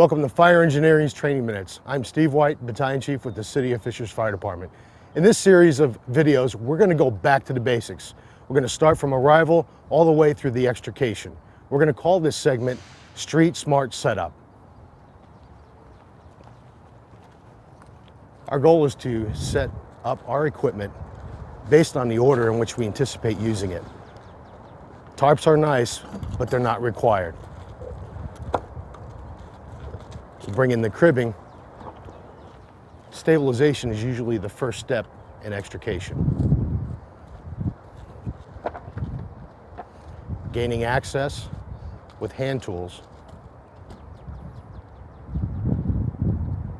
Welcome to Fire Engineering's Training Minutes. I'm Steve White, Battalion Chief with the City of Fishers Fire Department. In this series of videos, we're going to go back to the basics. We're going to start from arrival all the way through the extrication. We're going to call this segment Street Smart Setup. Our goal is to set up our equipment based on the order in which we anticipate using it. Tarps are nice, but they're not required. To bring in the cribbing, stabilization is usually the first step in extrication. Gaining access with hand tools.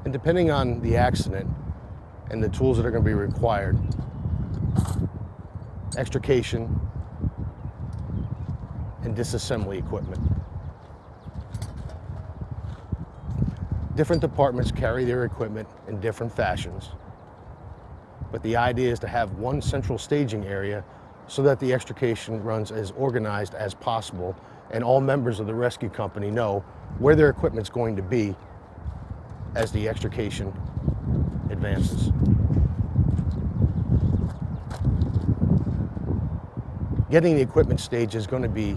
And depending on the accident and the tools that are going to be required, extrication and disassembly equipment. Different departments carry their equipment in different fashions, but the idea is to have one central staging area so that the extrication runs as organized as possible and all members of the rescue company know where their equipment's going to be as the extrication advances. Getting the equipment stage is going to be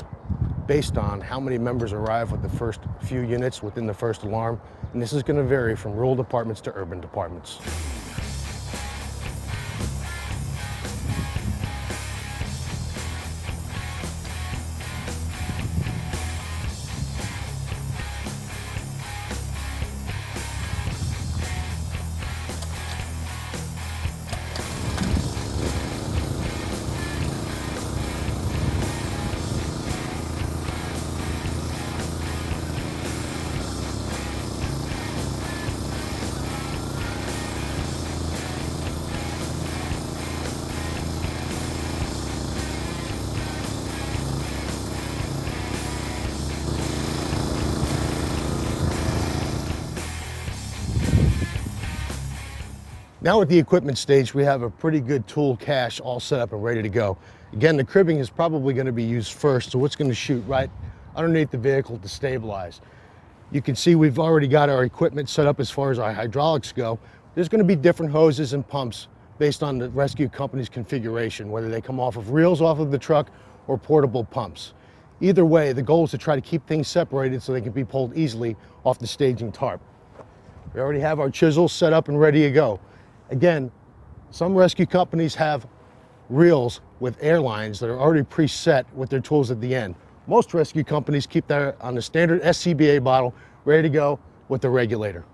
based on how many members arrive with the first few units within the first alarm, and this is going to vary from rural departments to urban departments. Now at the equipment stage, we have a pretty good tool cache all set up and ready to go. Again, the cribbing is probably going to be used first, so it's going to shoot right underneath the vehicle to stabilize. You can see we've already got our equipment set up as far as our hydraulics go. There's going to be different hoses and pumps based on the rescue company's configuration, whether they come off of reels off of the truck or portable pumps. Either way, the goal is to try to keep things separated so they can be pulled easily off the staging tarp. We already have our chisels set up and ready to go. Again, some rescue companies have reels with airlines that are already preset with their tools at the end. Most rescue companies keep that on the standard SCBA bottle, ready to go with the regulator.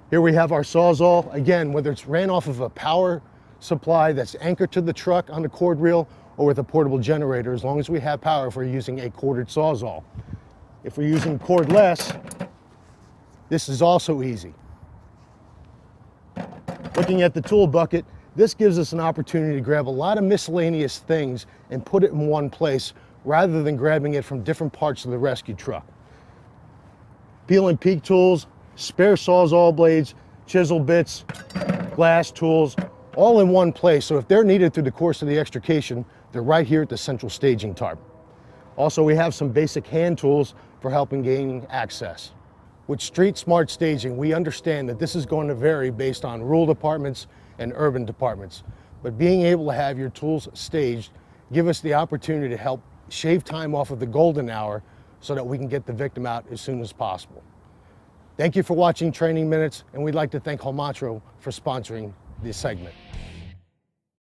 Here we have our Sawzall. Again, whether it's ran off of a power supply that's anchored to the truck on the cord reel or with a portable generator, as long as we have power, if we're using a corded Sawzall. If we're using cordless, this is also easy. Looking at the tool bucket, this gives us an opportunity to grab a lot of miscellaneous things and put it in one place rather than grabbing it from different parts of the rescue truck. Peel and peak tools, spare Sawzall blades, chisel bits, glass tools, all in one place. So if they're needed through the course of the extrication, they're right here at the central staging tarp. Also, we have some basic hand tools for helping gaining access. With Street Smart Staging, we understand that this is going to vary based on rural departments and urban departments. But being able to have your tools staged give us the opportunity to help shave time off of the golden hour so that we can get the victim out as soon as possible. Thank you for watching Training Minutes, and we'd like to thank Holmatro for sponsoring this segment.